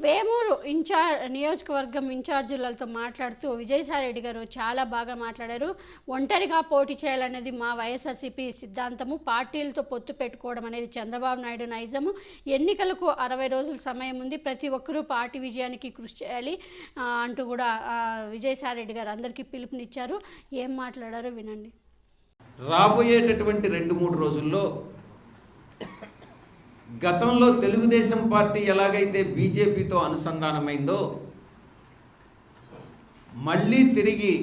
వేమూరు నియోజకవర్గం ఇన్ఛార్జీలతో మాట్లాడుతూ విజయసాయిరెడ్డి గారు చాలా బాగా మాట్లాడారు. ఒంటరిగా పోటీ చేయాలనేది మా వైఎస్ఆర్సీపీ సిద్ధాంతము, పార్టీలతో పొత్తు పెట్టుకోవడం అనేది చంద్రబాబు నాయుడు నైజము. ఎన్నికలకు 60 రోజుల సమయం ఉంది, ప్రతి ఒక్కరూ పార్టీ విజయానికి కృషి చేయాలి అంటూ కూడా విజయసాయిరెడ్డి గారు అందరికీ పిలుపునిచ్చారు. ఏం మాట్లాడారో వినండి. రాబోయేటటువంటి 2-3 రోజుల్లో గతంలో తెలుగుదేశం పార్టీ ఎలాగైతే బీజేపీతో అనుసంధానమైందో మళ్ళీ తిరిగి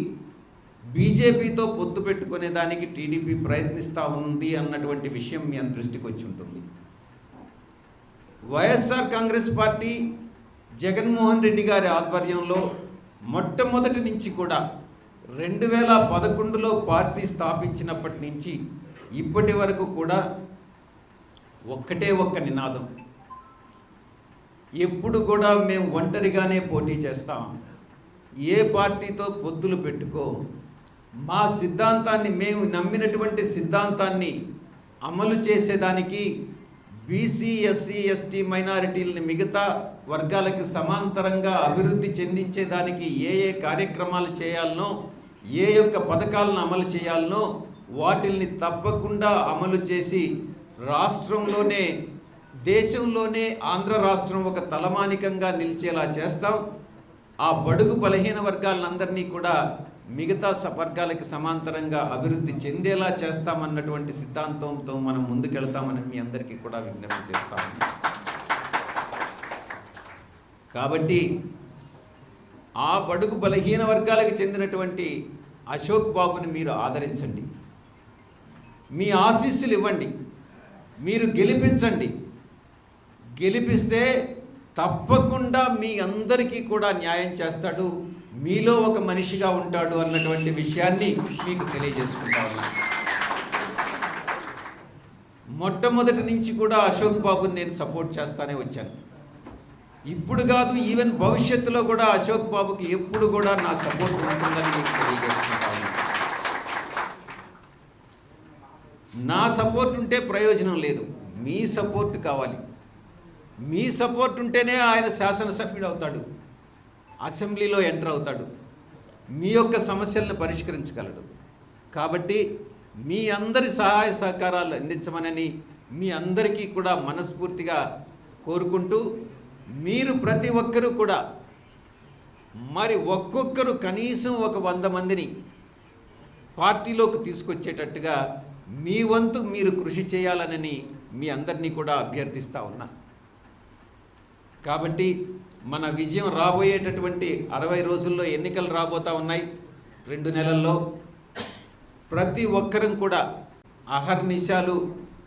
బీజేపీతో పొత్తు పెట్టుకునే దానికి టీడీపీ ప్రయత్నిస్తూ ఉంది అన్నటువంటి విషయం మీ దృష్టికి వచ్చి ఉంటుంది. వైఎస్ఆర్ కాంగ్రెస్ పార్టీ జగన్మోహన్ రెడ్డి గారి ఆధ్వర్యంలో మొట్టమొదటి నుంచి కూడా 2011లో పార్టీ స్థాపించినప్పటి నుంచి ఇప్పటి వరకు కూడా ఒక్కటే ఒక్క నినాదం, ఎప్పుడు కూడా మేము ఒంటరిగానే పోటీ చేస్తాం, ఏ పార్టీతో పొత్తులు పెట్టుకో, మా సిద్ధాంతాన్ని, మేము నమ్మినటువంటి సిద్ధాంతాన్ని అమలు చేసేదానికి బీసీ, ఎస్సీ, ఎస్టీ మైనారిటీలని మిగతా వర్గాలకు సమాంతరంగా అభివృద్ధి చెందించేదానికి ఏ ఏ కార్యక్రమాలు చేయాలనో, ఏ యొక్క పథకాలను అమలు చేయాలనో వాటిల్ని తప్పకుండా అమలు చేసి రాష్ట్రంలోనే, దేశంలోనే ఆంధ్ర రాష్ట్రం ఒక తలమానికంగా నిలిచేలా చేస్తాం. ఆ బడుగు బలహీన వర్గాలందరినీ కూడా మిగతా వర్గాలకి సమాంతరంగా అభివృద్ధి చెందేలా చేస్తామన్నటువంటి సిద్ధాంతంతో మనం ముందుకెళ్తామని మీ అందరికీ కూడా విజ్ఞప్తి చేస్తాము. కాబట్టి ఆ బడుగు బలహీన వర్గాలకు చెందినటువంటి అశోక్ బాబుని మీరు ఆదరించండి, మీ ఆశీస్సులు ఇవ్వండి, మీరు గెలిపించండి. గెలిపిస్తే తప్పకుండా మీ అందరికీ కూడా న్యాయం చేస్తాడు, మీలో ఒక మనిషిగా ఉంటాడు అన్నటువంటి విషయాన్ని మీకు తెలియజేసుకుంటా ఉన్నాను. మొట్టమొదటి నుంచి కూడా అశోక్ బాబుని నేను సపోర్ట్ చేస్తానే వచ్చాను. ఇప్పుడు కాదు, ఈవెన్ భవిష్యత్తులో కూడా అశోక్ బాబుకి ఎప్పుడు కూడా నా సపోర్ట్ ఉంటుందని మీకు తెలియజేసుకుంటా ఉన్నాను. నా సపోర్ట్ ఉంటే ప్రయోజనం లేదు, మీ సపోర్ట్ కావాలి. మీ సపోర్ట్ ఉంటేనే ఆయన శాసనసభ్యుడు అవుతాడు, అసెంబ్లీలో ఎంటర్ అవుతాడు, మీ యొక్క సమస్యలను పరిష్కరించగలడు. కాబట్టి మీ అందరి సహాయ సహకారాలు అందించమనని మీ అందరికీ కూడా మనస్ఫూర్తిగా కోరుకుంటూ, మీరు ప్రతి ఒక్కరూ కూడా మరి ఒక్కొక్కరు కనీసం ఒక 100 మందిని పార్టీలోకి తీసుకొచ్చేటట్టుగా మీ వంతు మీరు కృషి చేయాలనని మీ అందరినీ కూడా అభ్యర్థిస్తూ ఉన్నా. కాబట్టి మన విజయం రాబోయేటటువంటి 60 రోజుల్లో ఎన్నికలు రాబోతూ ఉన్నాయి, 2 నెలల్లో. ప్రతి ఒక్కరం కూడా అహర్నిశాలు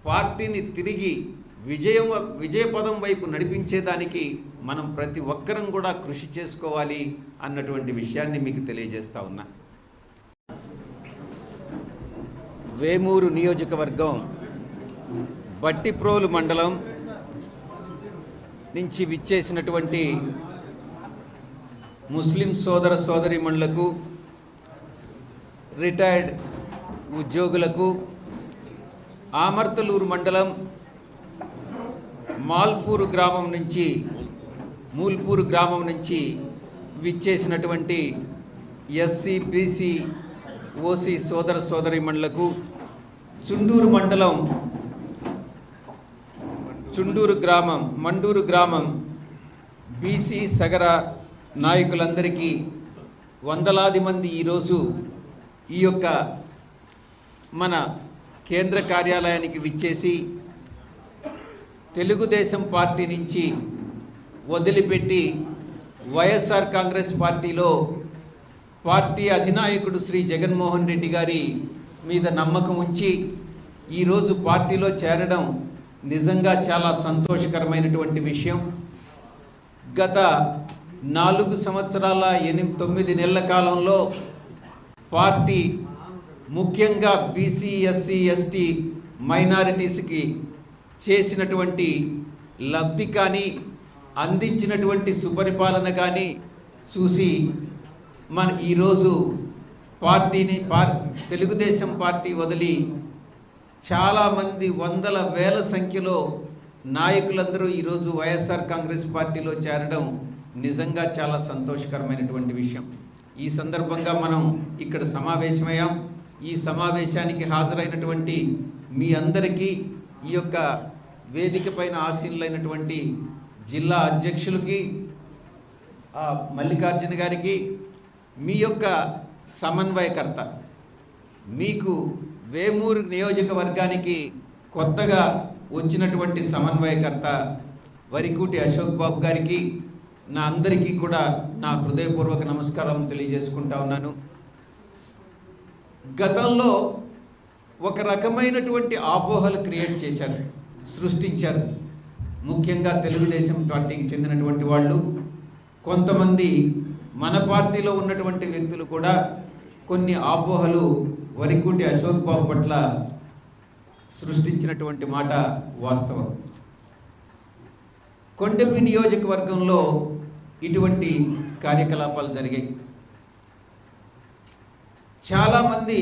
పార్టీని తిరిగి విజయపదం వైపు నడిపించేదానికి మనం ప్రతి ఒక్కరం కూడా కృషి చేసుకోవాలి అన్నటువంటి విషయాన్ని మీకు తెలియజేస్తూ ఉన్నా. వేమూరు నియోజకవర్గం బట్టిప్రోలు మండలం నుంచి విచ్చేసినటువంటి ముస్లిం సోదర సోదరీమణులకు, రిటైర్డ్ ఉద్యోగులకు, ఆమర్తలూరు మండలం మూల్పూరు గ్రామం నుంచి విచ్చేసినటువంటి ఎస్సీ, బీసీ, ఓసీ సోదర సోదరీమణులకు, చుండూరు మండలం మండూరు గ్రామం బీసీ సగర నాయకులందరికీ వందలాది మంది ఈరోజు ఈ యొక్క మన కేంద్ర కార్యాలయానికి విచ్చేసి తెలుగుదేశం పార్టీ నుంచి వదిలిపెట్టి వైఎస్ఆర్ కాంగ్రెస్ పార్టీలో పార్టీ అధినాయకుడు శ్రీ జగన్మోహన్ రెడ్డి గారి మీద నమ్మకం ఉంచి ఈరోజు పార్టీలో చేరడం నిజంగా చాలా సంతోషకరమైనటువంటి విషయం. గత 4 సంవత్సరాల 9 నెలల కాలంలో పార్టీ ముఖ్యంగా బీసీ, ఎస్సీ, ఎస్టీ మైనారిటీస్కి చేసినటువంటి లబ్ధి కానీ, అందించినటువంటి సుపరిపాలన కానీ చూసి మన ఈరోజు తెలుగుదేశం పార్టీ వదిలి చాలామంది వందల వేల సంఖ్యలో నాయకులందరూ ఈరోజు వైఎస్ఆర్ కాంగ్రెస్ పార్టీలో చేరడం నిజంగా చాలా సంతోషకరమైనటువంటి విషయం. ఈ సందర్భంగా మనం ఇక్కడ సమావేశమయ్యాం. ఈ సమావేశానికి హాజరైనటువంటి మీ అందరికీ, ఈ యొక్క వేదిక పైన ఆసీనులైనటువంటి జిల్లా అధ్యక్షులకి, మల్లికార్జున గారికి, మీ యొక్క సమన్వయకర్త, మీకు వేమూరు నియోజకవర్గానికి కొత్తగా వచ్చినటువంటి సమన్వయకర్త వరికూటి అశోక్ బాబు గారికి, నా అందరికీ కూడా నా హృదయపూర్వక నమస్కారం తెలియజేసుకుంటా ఉన్నాను. గతంలో ఒక రకమైనటువంటి అపోహలు క్రియేట్ చేశారు, సృష్టించారు. ముఖ్యంగా తెలుగుదేశం పార్టీకి చెందినటువంటి వాళ్ళు, కొంతమంది మన పార్టీలో ఉన్నటువంటి వ్యక్తులు కూడా కొన్ని అపోహలు వరికూటి అశోక్ బాబు పట్ల సృష్టించినటువంటి మాట వాస్తవం. కొండపి నియోజకవర్గంలో ఇటువంటి కార్యకలాపాలు జరిగాయి. చాలామంది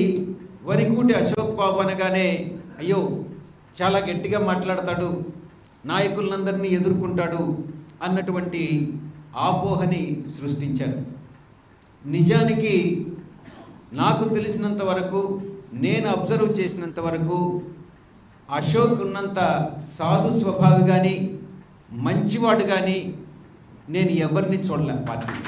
వరికూటి అశోక్ బాబు అనగానే అయ్యో చాలా గట్టిగా మాట్లాడతాడు, నాయకులందరినీ ఎదుర్కొంటాడు అన్నటువంటి అపోహని సృష్టించారు. నిజానికి నాకు తెలిసినంత వరకు, నేను అబ్జర్వ్ చేసినంత వరకు అశోక్ ఉన్నంత సాధు స్వభావి కానీ, మంచివాడు కానీ నేను ఎవరిని చూడలే పార్టీలో.